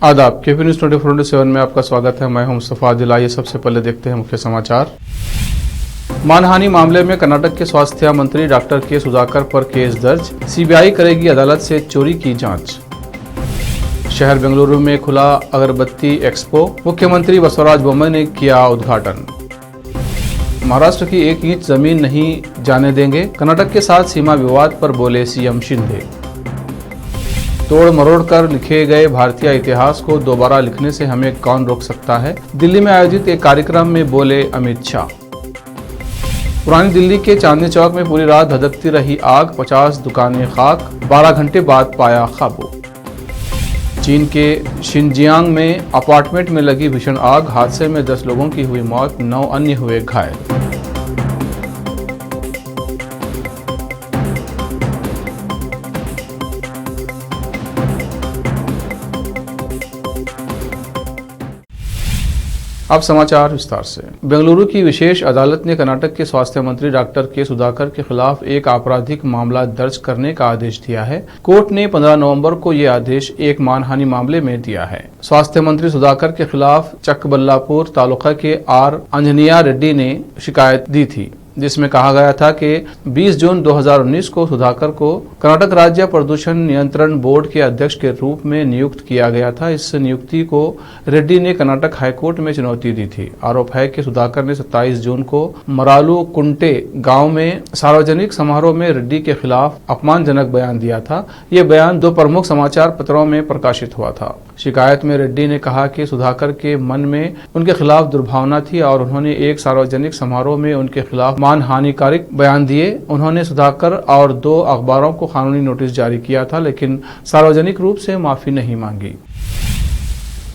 आदाब KP news 24/7 में आपका स्वागत है। मैं हूं मुस्तफा आदिल। आइए सबसे पहले देखते हैं मुख्य समाचार। मानहानि मामले में कर्नाटक के स्वास्थ्य मंत्री डॉक्टर के सुधाकर पर केस दर्ज, सीबीआई करेगी अदालत से चोरी की जांच। शहर बेंगलुरु में खुला अगरबत्ती एक्सपो, मुख्यमंत्री बसवराज बोम्मई ने किया उद्घाटन। महाराष्ट्र की 1 इंच जमीन नहीं जाने देंगे, कर्नाटक के साथ सीमा विवाद पर बोले सीएम शिंदे। तोड़ मरोड़ कर लिखे गए भारतीय इतिहास को दोबारा लिखने से हमें कौन रोक सकता है, दिल्ली में आयोजित एक कार्यक्रम में बोले अमित शाह। पुरानी दिल्ली के चांदनी चौक में पूरी रात धधकती रही आग, 50 दुकानें खाक, 12 घंटे बाद पाया काबू। चीन के शिनजियांग में अपार्टमेंट में लगी भीषण आग, हादसे में 10 लोगों की हुई मौत, 9 अन्य हुए घायल। अब समाचार विस्तार से। बेंगलुरु की विशेष अदालत ने कर्नाटक के स्वास्थ्य मंत्री डॉक्टर के सुधाकर के खिलाफ एक आपराधिक मामला दर्ज करने का आदेश दिया है। कोर्ट ने 15 नवंबर को यह आदेश एक मानहानि मामले में दिया है। स्वास्थ्य मंत्री सुधाकर के खिलाफ चकबल्लापुर तालुका के आर अंजनिया रेड्डी ने शिकायत दी थी, जिसमें कहा गया था कि 20 जून 2019 को सुधाकर को कर्नाटक राज्य प्रदूषण नियंत्रण बोर्ड के अध्यक्ष के रूप में नियुक्त किया गया था। इस नियुक्ति को रेड्डी ने कर्नाटक हाईकोर्ट में चुनौती दी थी। आरोप है कि सुधाकर ने 27 जून को मरालू कुंटे गांव में सार्वजनिक समारोह में रेड्डी के खिलाफ अपमानजनक बयान दिया था। ये बयान 2 प्रमुख समाचार पत्रों में प्रकाशित हुआ था। शिकायत में रेड्डी ने कहा कि सुधाकर के मन में उनके खिलाफ दुर्भावना थी और उन्होंने एक सार्वजनिक समारोह में उनके खिलाफ मानहानिकारक बयान दिए। उन्होंने सुधाकर और 2 अखबारों को कानूनी नोटिस जारी किया था, लेकिन सार्वजनिक रूप से माफी नहीं मांगी।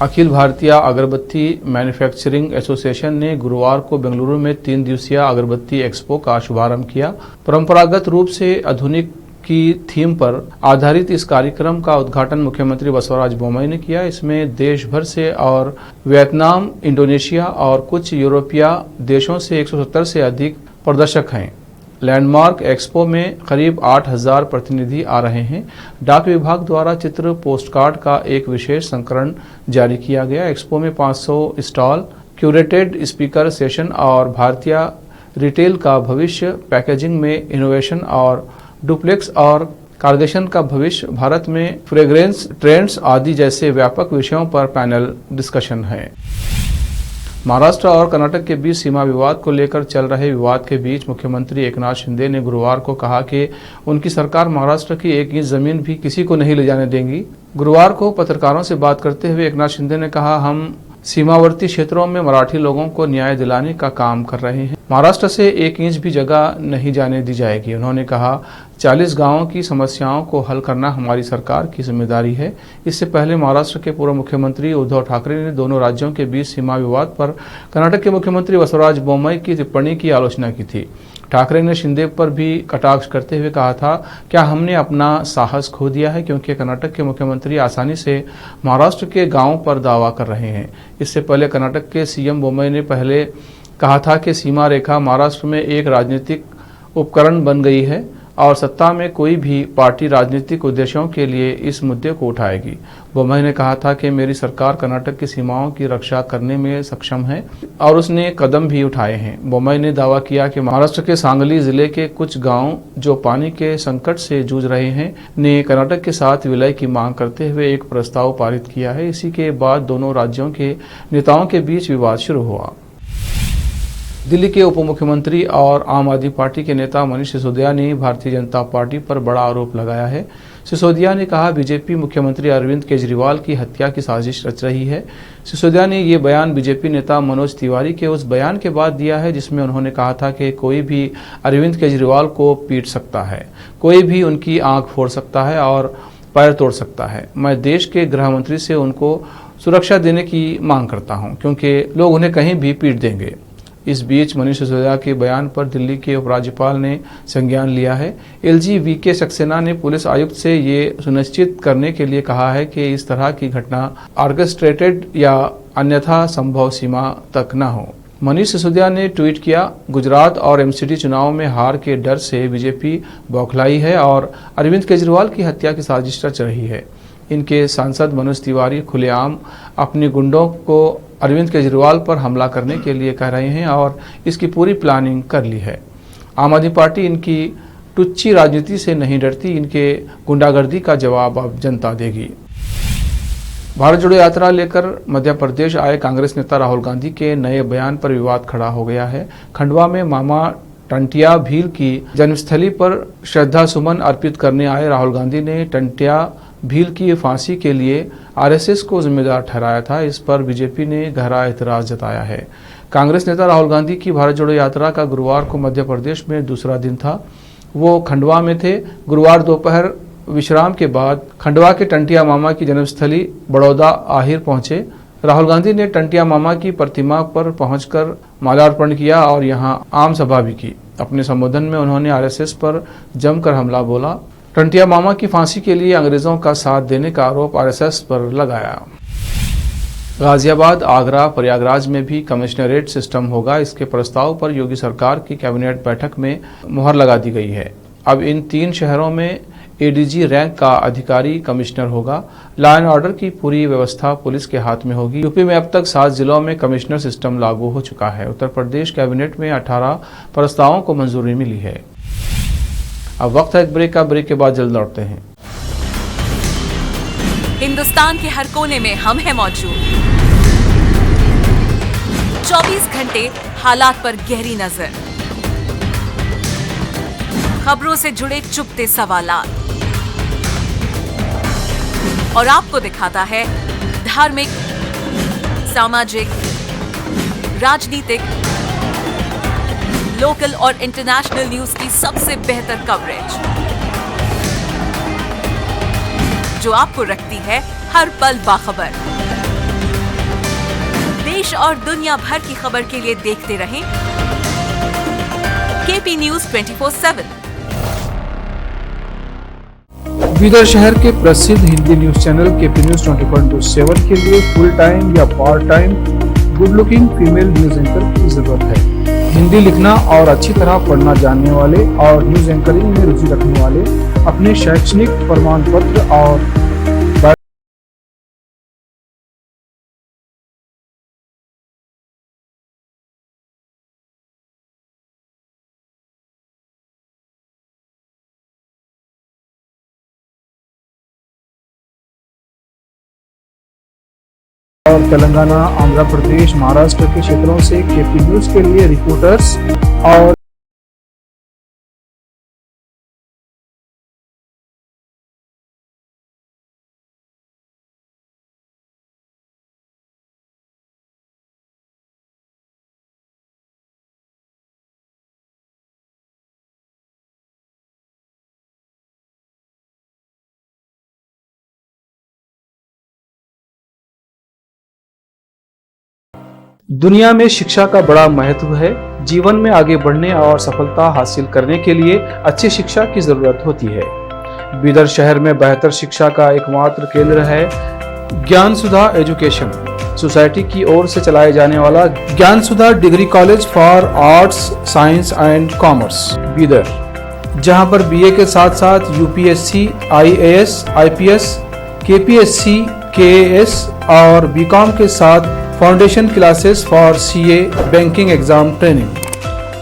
अखिल भारतीय अगरबत्ती मैन्युफैक्चरिंग एसोसिएशन ने गुरुवार को बेंगलुरु में 3 दिवसीय अगरबत्ती एक्सपो का शुभारंभ किया। परंपरागत रूप से आधुनिक की थीम पर आधारित इस कार्यक्रम का उद्घाटन मुख्यमंत्री बसवराज बोम्मई ने किया। इसमें देश भर से और वियतनाम, इंडोनेशिया और कुछ यूरोपीय देशों से 170 से अधिक प्रदर्शक हैं। लैंडमार्क एक्सपो में करीब 8000 प्रतिनिधि आ रहे हैं। डाक विभाग द्वारा चित्र पोस्टकार्ड का एक विशेष संस्करण जारी किया गया। एक्सपो में 500 स्टॉल, क्यूरेटेड स्पीकर सेशन और भारतीय रिटेल का भविष्य, पैकेजिंग में इनोवेशन और डुप्लेक्स और कार्गेशन का भविष्य, भारत में फ्रेग्रेंस ट्रेंड्स आदि जैसे व्यापक विषयों पर पैनल डिस्कशन है। महाराष्ट्र और कर्नाटक के बीच सीमा विवाद को लेकर चल रहे विवाद के बीच मुख्यमंत्री एकनाथ शिंदे ने गुरुवार को कहा कि उनकी सरकार महाराष्ट्र की 1 इंच जमीन भी किसी को नहीं ले जाने देंगी। गुरुवार को पत्रकारों से बात करते हुए एकनाथ शिंदे ने कहा, हम सीमावर्ती क्षेत्रों में मराठी लोगों को न्याय दिलाने का काम कर रहे हैं। महाराष्ट्र से 1 इंच भी जगह नहीं जाने दी जाएगी। उन्होंने कहा, 40 गांवों की समस्याओं को हल करना हमारी सरकार की जिम्मेदारी है। इससे पहले महाराष्ट्र के पूर्व मुख्यमंत्री उद्धव ठाकरे ने दोनों राज्यों के बीच सीमा विवाद पर कर्नाटक के मुख्यमंत्री बसवराज बोम्मई की टिप्पणी की आलोचना की थी। ठाकरे ने शिंदे पर भी कटाक्ष करते हुए कहा था, क्या हमने अपना साहस खो दिया है, क्योंकि कर्नाटक के मुख्यमंत्री आसानी से महाराष्ट्र के गांवों पर दावा कर रहे हैं। इससे पहले कर्नाटक के सीएम बोम्मई ने पहले कहा था कि सीमा रेखा महाराष्ट्र में एक राजनीतिक उपकरण बन गई है और सत्ता में कोई भी पार्टी राजनीतिक उद्देश्यों के लिए इस मुद्दे को उठाएगी। बोम्मई ने कहा था कि मेरी सरकार कर्नाटक की सीमाओं की रक्षा करने में सक्षम है और उसने कदम भी उठाए हैं। बोम्मई ने दावा किया कि महाराष्ट्र के सांगली जिले के कुछ गांव जो पानी के संकट से जूझ रहे हैं ने कर्नाटक के साथ विलय की मांग करते हुए एक प्रस्ताव पारित किया है। इसी के बाद दोनों राज्यों के नेताओं के बीच विवाद शुरू हुआ। दिल्ली के उप मुख्यमंत्री और आम आदमी पार्टी के नेता मनीष सिसोदिया ने भारतीय जनता पार्टी पर बड़ा आरोप लगाया है। सिसोदिया ने कहा, बीजेपी मुख्यमंत्री अरविंद केजरीवाल की हत्या की साजिश रच रही है। सिसोदिया ने ये बयान बीजेपी नेता मनोज तिवारी के उस बयान के बाद दिया है जिसमें उन्होंने कहा था कि कोई भी अरविंद केजरीवाल को पीट सकता है, कोई भी उनकी आंख फोड़ सकता है और पैर तोड़ सकता है। मैं देश के गृह मंत्री से उनको सुरक्षा देने की मांग करता हूं, क्योंकि लोग उन्हें कहीं भी पीट देंगे। इस बीच मनीष सिसोदिया के बयान पर दिल्ली के उपराज्यपाल ने संज्ञान लिया है। एलजी वीके सक्सेना ने पुलिस आयुक्त से ये सुनिश्चित करने के लिए कहा है कि इस तरह की घटना ऑर्केस्ट्रेटेड या अन्यथा संभव सीमा तक न हो। मनीष सिसोदिया ने ट्वीट किया, गुजरात और एमसीडी चुनाव में हार के डर से बीजेपी बौखलाई है और अरविंद केजरीवाल की हत्या की साजिश रच रही है। इनके सांसद मनोज तिवारी खुलेआम अपने गुंडों को अरविंद केजरीवाल पर हमला करने के लिए कह रहे हैं और इसकी पूरी प्लानिंग कर ली है। आम आदमी पार्टी इनकी टुच्ची राजनीति से नहीं डरती, इनके गुंडागर्दी का जवाब अब जनता देगी। भारत जोड़ो यात्रा लेकर मध्य प्रदेश आए कांग्रेस नेता राहुल गांधी के नए बयान पर विवाद खड़ा हो गया है। खंडवा में मामा टंटिया भील की जन्मस्थली पर श्रद्धा सुमन अर्पित करने आए राहुल गांधी ने टंटिया भील की फांसी के लिए आरएसएस को जिम्मेदार ठहराया था। इस पर बीजेपी ने गहरा एतराज जताया है। कांग्रेस नेता राहुल गांधी की भारत जोड़ो यात्रा का गुरुवार को मध्य प्रदेश में दूसरा दिन था। वो खंडवा में थे। गुरुवार दोपहर विश्राम के बाद खंडवा के टंटिया मामा की जन्मस्थली बड़ौदा आहिर पहुंचे। राहुल गांधी ने टंटिया मामा की प्रतिमा पर पहुंचकर माल्यार्पण किया और यहां आम सभा भी की। अपने संबोधन में उन्होंने आरएसएस पर जमकर हमला बोला। टंटिया मामा की फांसी के लिए अंग्रेजों का साथ देने का आरोप आरएसएस पर लगाया। गाजियाबाद, आगरा, प्रयागराज में भी कमिश्नरेट सिस्टम होगा। इसके प्रस्ताव पर योगी सरकार की कैबिनेट बैठक में मुहर लगा दी गई है। अब इन 3 शहरों में एडीजी रैंक का अधिकारी कमिश्नर होगा। लॉ एंड ऑर्डर की पूरी व्यवस्था पुलिस के हाथ में होगी। यूपी में अब तक 7 जिलों में कमिश्नर सिस्टम लागू हो चुका है। उत्तर प्रदेश कैबिनेट में 18 प्रस्तावों को मंजूरी मिली है। अब वक्त है एक ब्रेक का। ब्रेक के बाद जल्द लौटते हैं। हिंदुस्तान के हर कोने में हम हैं मौजूद। 24 घंटे हालात पर गहरी नजर, खबरों से जुड़े चुपते सवालात और आपको दिखाता है धार्मिक, सामाजिक, राजनीतिक, लोकल और इंटरनेशनल न्यूज की सबसे बेहतर कवरेज जो आपको रखती है हर पल बाखबर। देश और दुनिया भर की खबर के लिए देखते रहें केपी न्यूज 24/7। बीदर शहर के प्रसिद्ध Hindi news channel KP news 24/7 के लिए फुल टाइम या part time good looking female news anchor की जरूरत है। हिंदी लिखना और अच्छी तरह पढ़ना जानने वाले और न्यूज एंकरिंग में रुचि रखने वाले अपने शैक्षणिक प्रमाण पत्र और तेलंगाना, आंध्र प्रदेश, महाराष्ट्र के क्षेत्रों से केपी न्यूज के लिए रिपोर्टर्स और दुनिया में शिक्षा का बड़ा महत्व है। जीवन में आगे बढ़ने और सफलता हासिल करने के लिए अच्छी शिक्षा की जरूरत होती है। बीदर शहर में बेहतर शिक्षा का एकमात्र केंद्र है ज्ञान सुधा एजुकेशन सोसाइटी की ओर से चलाए जाने वाला Gyan Sudha degree college for arts, science and commerce Bidar, जहां पर बीए के साथ साथ UPSC, IAS, IPS, KPSC, KAS और बीकॉम के साथ foundation classes for CA, banking exam training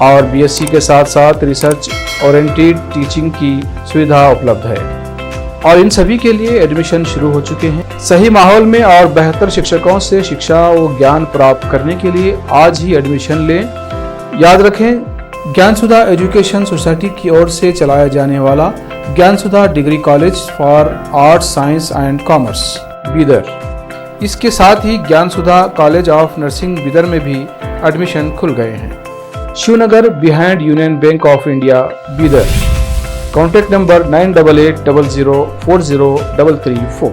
और बीएससी के साथ साथ रिसर्च ओरिएंटेड टीचिंग की सुविधा उपलब्ध है और इन सभी के लिए एडमिशन शुरू हो चुके हैं। सही माहौल में और बेहतर शिक्षकों से शिक्षा व ज्ञान प्राप्त करने के लिए आज ही एडमिशन लें। याद रखें, ज्ञान सुधा एजुकेशन सोसाइटी की ओर से चलाया जाने वाला Gyan Sudha degree college for arts, science and commerce Bidar, इसके साथ ही Gyan Sudha college of nursing Bidar में भी एडमिशन खुल गए हैं। Shivnagar behind Union Bank of India Bidar. Contact number 9888403334।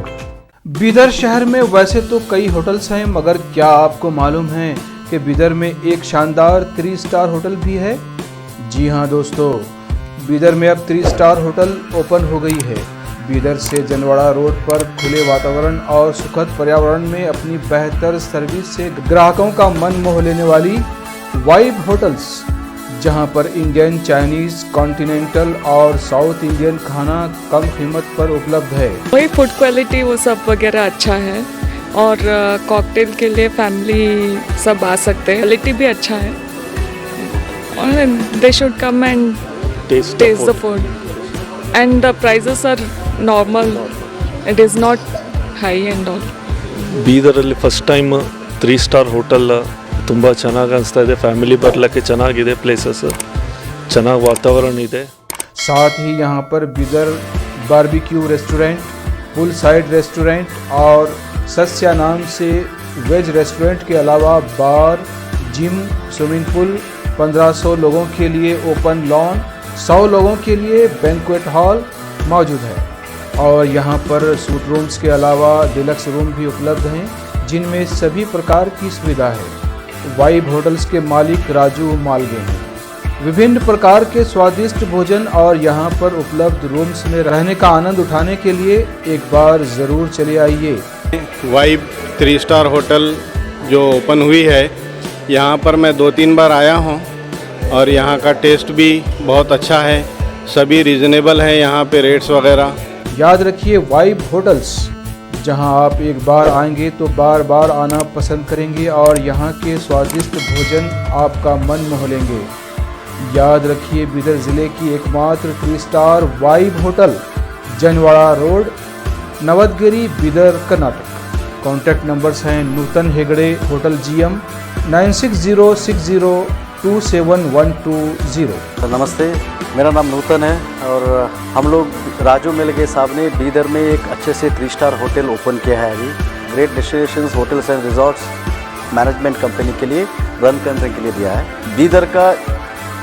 Bidar शहर में वैसे तो कई होटल्स हैं, मगर क्या आपको मालूम है कि बीदर में एक शानदार 3 स्टार होटल भी है? जी हाँ दोस्तों, बीदर में अब 3 स्टार होटल ओपन हो गई है। बीदर से जनवाड़ा रोड पर खुले वातावरण और सुखद पर्यावरण में अपनी बेहतर सर्विस से ग्राहकों का मन मोह लेने वाली वाइब होटल्स जहां पर इंडियन, चाइनीज, कॉन्टिनेंटल और साउथ इंडियन खाना कम कीमत पर उपलब्ध है। वही फूड क्वालिटी वो सब वगैरह अच्छा है और कॉकटेल के लिए फैमिली सब आ सकते हैं। क्वालिटी भी अच्छा है और they should come and test the food and the prices are normal, it is not high and all. ಬೀದರಲ್ಲಿ ಫಸ್ಟ್ ಟೈಮ್ 3 ಸ್ಟಾರ್ ಹೋಟೆಲ್ ತುಂಬ ಚೆನ್ನಾಗಿ ಅನಿಸ್ತಾ ಇದೆ. ಫ್ಯಾಮಿಲಿ ಬರಲಿಕ್ಕೆ ಚೆನ್ನಾಗಿದೆ, ಪ್ಲೇಸಸ್ ಚೆನ್ನಾಗಿ ವಾತಾವರಣ ಇದೆ. साथ ही यहां पर बिदर बारबेक्यू रेस्टोरेंट, पुल साइड रेस्टोरेंट और सस्या नाम से वेज रेस्टोरेंट के अलावा बार, जिम, स्विमिंग पूल, 1500 लोगों के लिए ओपन लॉन, 100 लोगों के लिए बैंक्वेट हॉल मौजूद है। और यहाँ पर सूट रूम्स के अलावा डिलक्स रूम भी उपलब्ध हैं, जिनमें सभी प्रकार की सुविधा है। वाइब होटल्स के मालिक राजू मालगे हैं। विभिन्न प्रकार के स्वादिष्ट भोजन और यहाँ पर उपलब्ध रूम्स में रहने का आनंद उठाने के लिए एक बार ज़रूर चले आइए। वाइब 3 स्टार होटल जो ओपन हुई है, यहाँ पर मैं 2-3 बार आया हूँ और यहाँ का टेस्ट भी बहुत अच्छा है। सभी रीज़नेबल हैं यहाँ पे रेट्स वगैरह। याद रखिए, वाइब होटल्स, जहां आप एक बार आएंगे तो बार बार आना पसंद करेंगे और यहाँ के स्वादिष्ट भोजन आपका मन मोह लेंगे। याद रखिए, बिदर ज़िले की एकमात्र 3 star vibe hotel, Janwada road, Navadgiri, Bidar, Karnataka. Contact numbers हैं नूतन हेगड़े, होटल GM 9606027120। नमस्ते, मेरा नाम नूतन है और हम लोग राजू मिलगे साहब ने बीदर में एक अच्छे से 3 स्टार होटल ओपन किया है। अभी great destinations hotels and resorts management company के लिए रन करने के लिए दिया है। बीदर का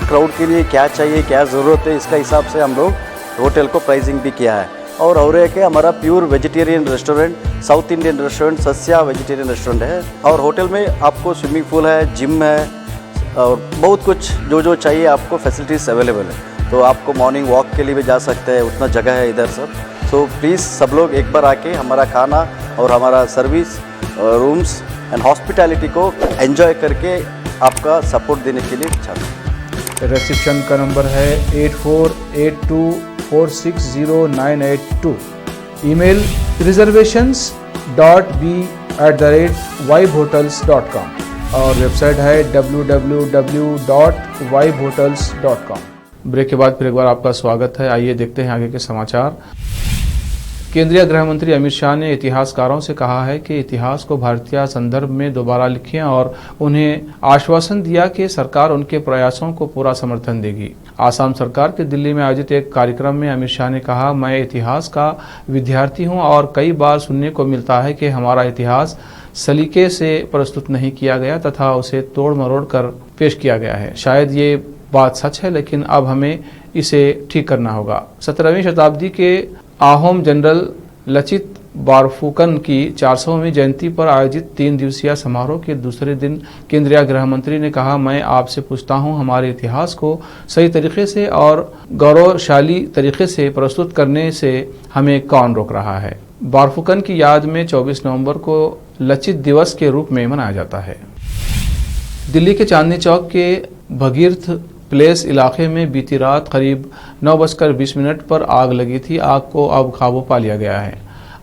क्राउड के लिए क्या चाहिए, क्या ज़रूरत है, इसका हिसाब से हम लोग होटल को प्राइसिंग भी किया है। और एक है हमारा pure vegetarian restaurant, south Indian restaurant, Sasya vegetarian restaurant है। और होटल में आपको स्विमिंग पूल है, जिम है और बहुत कुछ जो चाहिए आपको फैसिलिटीज़ अवेलेबल है। तो आपको मॉर्निंग वॉक के लिए भी जा सकते हैं, उतना जगह है इधर सब। सो प्लीज़ सब लोग एक बार आके हमारा खाना और हमारा सर्विस, रूम्स एंड हॉस्पिटैलिटी को एंजॉय करके आपका सपोर्ट देने के लिए चाहते हैं। रिसेप्शन का नंबर है 8482460982। ईमेल reservations.b@vibehotels.com और वेबसाइट है www.vibehotels.com। ब्रेक के बाद फिर एक बार आपका स्वागत है। आइए देखते हैं आगे के समाचार। केंद्रीय गृह मंत्री अमित शाह ने इतिहासकारों से कहा है कि इतिहास को भारतीय संदर्भ में दोबारा लिखें और उन्हें आश्वासन दिया कि सरकार उनके प्रयासों को पूरा समर्थन देगी। आसाम सरकार के दिल्ली में आयोजित एक कार्यक्रम में अमित शाह ने कहा, मैं इतिहास का विद्यार्थी हूं और कई बार सुनने को मिलता है कि हमारा इतिहास सलीके से प्रस्तुत नहीं किया गया तथा उसे तोड़ मरोड़ कर पेश किया गया है। शायद ये बात सच है, लेकिन अब हमें इसे ठीक करना होगा। 17वीं शताब्दी के आहोम जनरल लचित बारफुकन की 400वीं जयंती पर आयोजित 3 दिवसीय समारोह के दूसरे दिन केंद्रीय गृह मंत्री ने कहा, मैं आपसे पूछता हूं, हमारे इतिहास को सही तरीके से और गौरवशाली तरीके से प्रस्तुत करने से हमें कौन रोक रहा है। बारफुकन की याद में 24 नवंबर को लचित दिवस के रूप में मनाया जाता है। दिल्ली के चांदनी चौक के भगीरथ प्लेस इलाके में बीती रात करीब 9:20 पर आग लगी थी। आग को अब काबू पा लिया गया है।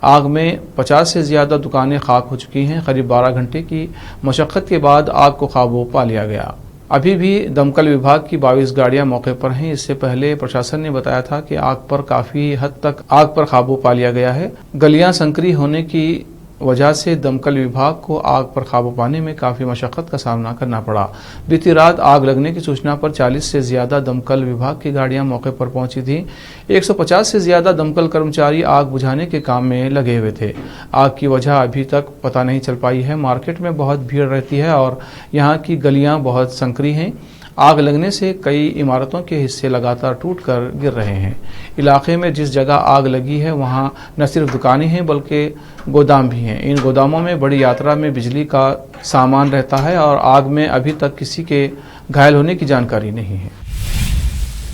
आग में 50 से ज़्यादा दुकानें खाक हो चुकी हैं। करीब 12 घंटे की मशक्क़त के बाद आग को काबू पा लिया गया। अभी भी दमकल विभाग की 22 गाड़ियां मौके पर हैं। इससे पहले प्रशासन ने बताया था कि आग पर काफ़ी हद तक आग पर काबू पा लिया गया है। गलियां संकरी होने की वजह से दमकल विभाग को आग पर काबू पाने में काफ़ी मशक्क़त का सामना करना पड़ा। बीती रात आग लगने की सूचना पर 40 से ज़्यादा दमकल विभाग की गाड़ियां मौके पर पहुंची थीं। 150 से ज़्यादा दमकल कर्मचारी आग बुझाने के काम में लगे हुए थे। आग की वजह अभी तक पता नहीं चल पाई है। मार्केट में बहुत भीड़ रहती है और यहाँ की गलियाँ बहुत संकरी हैं। आग लगने से कई इमारतों के हिस्से लगातार टूटकर गिर रहे हैं। इलाके में जिस जगह आग लगी है वहां न सिर्फ दुकानें हैं बल्कि गोदाम भी हैं। इन गोदामों में बड़ी मात्रा में बिजली का सामान रहता है और आग में अभी तक किसी के घायल होने की जानकारी नहीं है।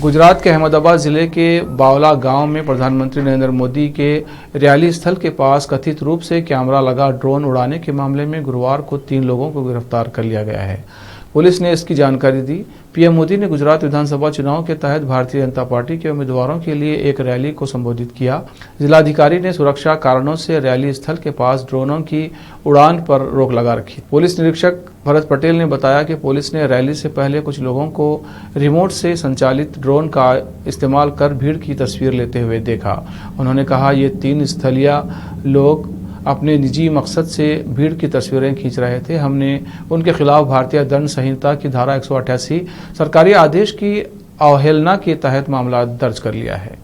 गुजरात के अहमदाबाद जिले के बावला गांव में प्रधानमंत्री नरेंद्र मोदी के रैली स्थल के पास कथित रूप से कैमरा लगा ड्रोन उड़ाने के मामले में गुरुवार को 3 लोगों को गिरफ्तार कर लिया गया है। पुलिस ने इसकी जानकारी दी। पीएम मोदी ने गुजरात विधानसभा चुनाव के तहत भारतीय जनता पार्टी के उम्मीदवारों के लिए एक रैली को संबोधित किया। जिलाधिकारी ने सुरक्षा कारणों से रैली स्थल के पास ड्रोनों की उड़ान पर रोक लगा रखी। पुलिस निरीक्षक भरत पटेल ने बताया कि पुलिस ने रैली से पहले कुछ लोगों को रिमोट से संचालित ड्रोन का इस्तेमाल कर भीड़ की तस्वीर लेते हुए देखा। उन्होंने कहा, ये 3 स्थलीय लोग अपने निजी मकसद से भीड़ की तस्वीरें खींच रहे थे। हमने उनके खिलाफ भारतीय दंड संहिता की धारा 188 सरकारी आदेश की अवहेलना के तहत मामला दर्ज कर लिया है।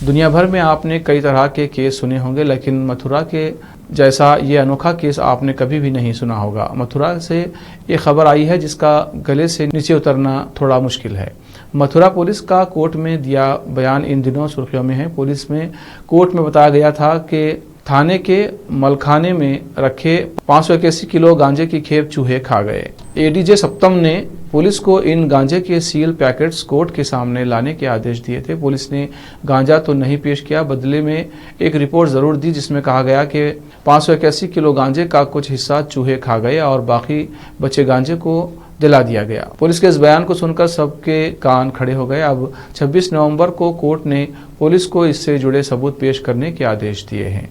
दुनिया भर में आपने कई तरह के केस सुने होंगे, लेकिन मथुरा के जैसा ये अनोखा केस आपने कभी भी नहीं सुना होगा। मथुरा से ये खबर आई है जिसका गले से नीचे उतरना थोड़ा मुश्किल है। मथुरा पुलिस का कोर्ट में दिया बयान इन दिनों सुर्खियों में है। पुलिस में कोर्ट में बताया गया था कि थाने के मलखाने में रखे 581 किलो गांजे की खेप चूहे खा गए। एडीजे सप्तम ने पुलिस को इन गांजे के सील पैकेट्स कोर्ट के सामने लाने के आदेश दिए थे। पुलिस ने गांजा तो नहीं पेश किया, बदले में एक रिपोर्ट जरूर दी जिसमें कहा गया कि 581 किलो गांजे का कुछ हिस्सा चूहे खा गए और बाकी बचे गांजे को दिला दिया गया। पुलिस के इस बयान को सुनकर सबके कान खड़े हो गए। अब 26 नवंबर को कोर्ट ने पुलिस को इससे जुड़े सबूत पेश करने के आदेश दिए हैं।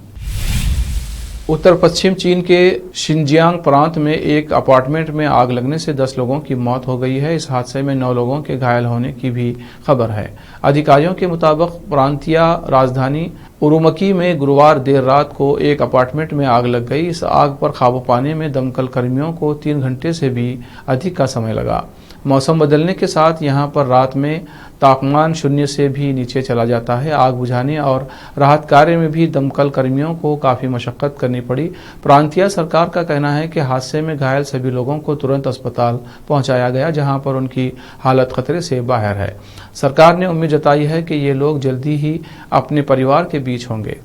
उत्तर पश्चिम चीन के शिनजियांग प्रांत में एक अपार्टमेंट में आग लगने से 10 लोगों की मौत हो गई है। इस हादसे में 9 लोगों के घायल होने की भी खबर है। अधिकारियों के मुताबिक प्रांतीय राजधानी उरुमकी में गुरुवार देर रात को एक अपार्टमेंट में आग लग गई। इस आग पर काबू पाने में दमकल कर्मियों को 3 घंटे से भी अधिक का समय लगा। मौसम बदलने के साथ यहां पर रात में तापमान 0 से भी नीचे चला जाता है। आग बुझाने और राहत कार्य में भी दमकल कर्मियों को काफ़ी मशक्कत करनी पड़ी। प्रांतीय सरकार का कहना है कि हादसे में घायल सभी लोगों को तुरंत अस्पताल पहुंचाया गया, जहां पर उनकी हालत खतरे से बाहर है। सरकार ने उम्मीद जताई है कि ये लोग जल्दी ही अपने परिवार के बीच होंगे।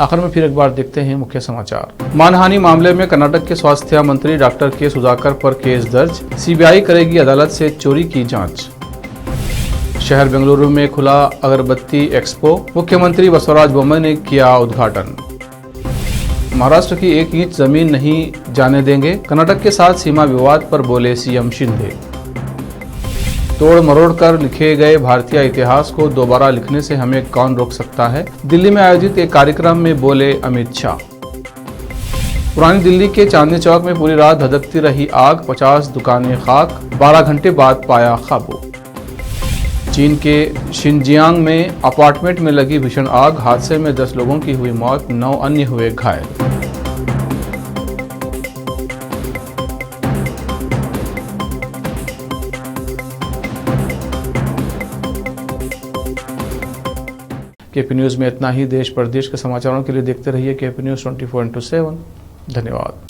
आखिर में फिर एक बार देखते हैं मुख्य समाचार। मानहानि मामले में कर्नाटक के स्वास्थ्य मंत्री डॉक्टर के सुधाकर पर केस दर्ज। सीबीआई करेगी अदालत से चोरी की जांच। शहर बेंगलुरु में खुला अगरबत्ती एक्सपो, मुख्यमंत्री बसवराज बोम्मई ने किया उद्घाटन। महाराष्ट्र की 1 इंच जमीन नहीं जाने देंगे, कर्नाटक के साथ सीमा विवाद पर बोले सीएम शिंदे। तोड़ मरोड़ कर लिखे गए भारतीय इतिहास को दोबारा लिखने से हमें कौन रोक सकता है, दिल्ली में आयोजित एक कार्यक्रम में बोले अमित शाह। पुरानी दिल्ली के चांदनी चौक में पूरी रात धधकती रही आग, 50 दुकानें खाक, 12 घंटे बाद पाया काबू। चीन के शिनजियांग में अपार्टमेंट में लगी भीषण आग, हादसे में 10 लोगों की हुई मौत, 9 अन्य हुए घायल। केपी न्यूज़ में इतना ही। देश प्रदेश के समाचारों के लिए देखते रहिए केपी न्यूज़ 24/7। धन्यवाद।